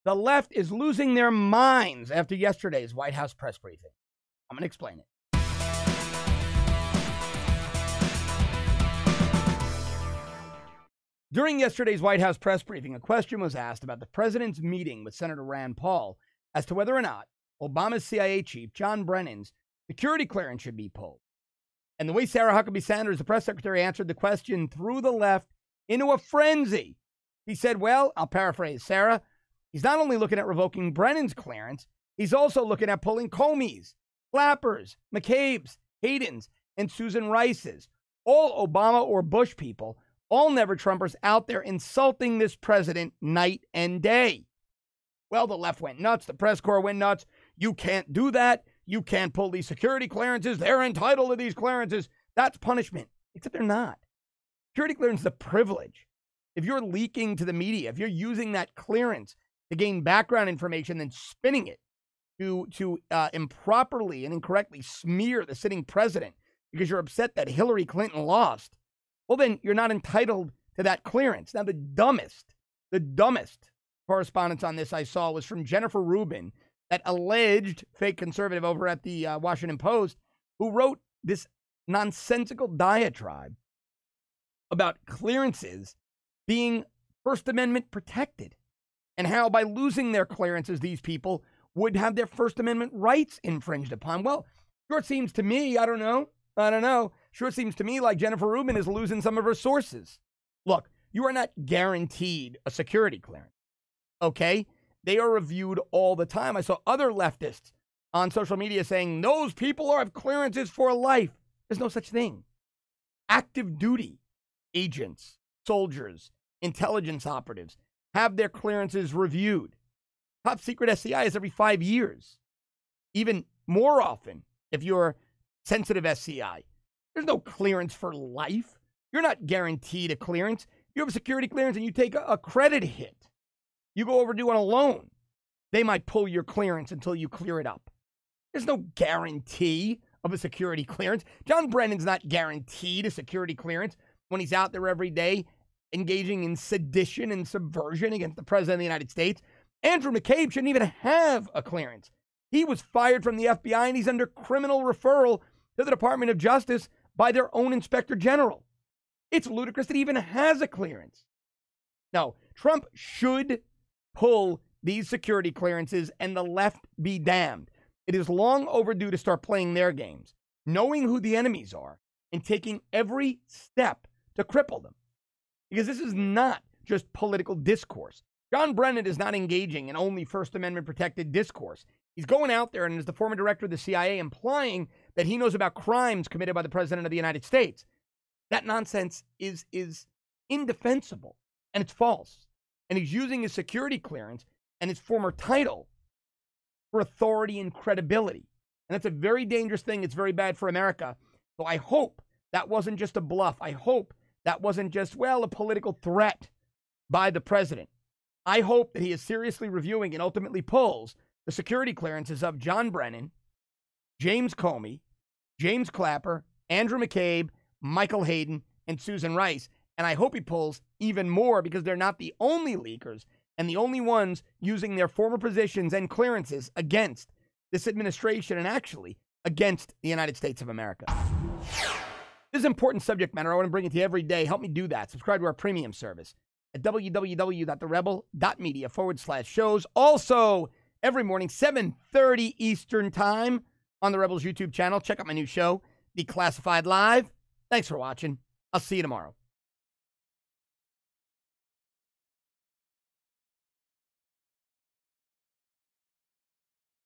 The left is losing their minds after yesterday's White House press briefing. I'm going to explain it. During yesterday's White House press briefing, a question was asked about the president's meeting with Senator Rand Paul as to whether or not Obama's CIA chief, John Brennan's security clearance should be pulled. And the way Sarah Huckabee Sanders, the press secretary, answered the question threw the left into a frenzy. He said, well, I'll paraphrase Sarah, he's not only looking at revoking Brennan's clearance, he's also looking at pulling Comey's, Clapper's, McCabe's, Hayden's, and Susan Rice's, all Obama or Bush people, all never-Trumpers out there insulting this president night and day. Well, the left went nuts. The press corps went nuts. You can't do that. You can't pull these security clearances. They're entitled to these clearances. That's punishment. Except they're not. Security clearance is a privilege. If you're leaking to the media, if you're using that clearance to gain background information, then spinning it to improperly and incorrectly smear the sitting president because you're upset that Hillary Clinton lost, well, then you're not entitled to that clearance. Now, the dumbest correspondence on this I saw was from Jennifer Rubin, that alleged fake conservative over at the Washington Post, who wrote this nonsensical diatribe about clearances being First Amendment protected and how by losing their clearances, these people would have their First Amendment rights infringed upon. Well, sure it seems to me, I don't know. Sure it seems to me like Jennifer Rubin is losing some of her sources. Look, you are not guaranteed a security clearance, okay? They are reviewed all the time. I saw other leftists on social media saying those people have clearances for life. There's no such thing. Active duty agents, soldiers, intelligence operatives have their clearances reviewed. Top secret SCI is every 5 years. Even more often, if you're sensitive SCI, there's no clearance for life. You're not guaranteed a clearance. You have a security clearance and you take a credit hit. You go overdue on a loan, they might pull your clearance until you clear it up. There's no guarantee of a security clearance. John Brennan's not guaranteed a security clearance when he's out there every day engaging in sedition and subversion against the president of the United States. Andrew McCabe shouldn't even have a clearance. He was fired from the FBI and he's under criminal referral to the Department of Justice by their own inspector general. It's ludicrous that he even has a clearance. No, Trump should pull these security clearances and the left be damned. It is long overdue to start playing their games, knowing who the enemies are and taking every step to cripple them. Because this is not just political discourse. John Brennan is not engaging in only First Amendment protected discourse. He's going out there and as the former director of the CIA implying that he knows about crimes committed by the president of the United States. That nonsense is indefensible and it's false. And he's using his security clearance and his former title for authority and credibility. And that's a very dangerous thing. It's very bad for America. So I hope that wasn't just a bluff. I hope that wasn't just, a political threat by the president. I hope that he is seriously reviewing and ultimately pulls the security clearances of John Brennan, James Comey, James Clapper, Andrew McCabe, Michael Hayden, and Susan Rice. And I hope he pulls even more because they're not the only leakers and the only ones using their former positions and clearances against this administration and actually against the United States of America. This is important subject matter. I want to bring it to you every day. Help me do that. Subscribe to our premium service at www.therebel.media/shows. Also, every morning, 7:30 Eastern Time on the Rebels YouTube channel. Check out my new show, Declassified Live. Thanks for watching. I'll see you tomorrow.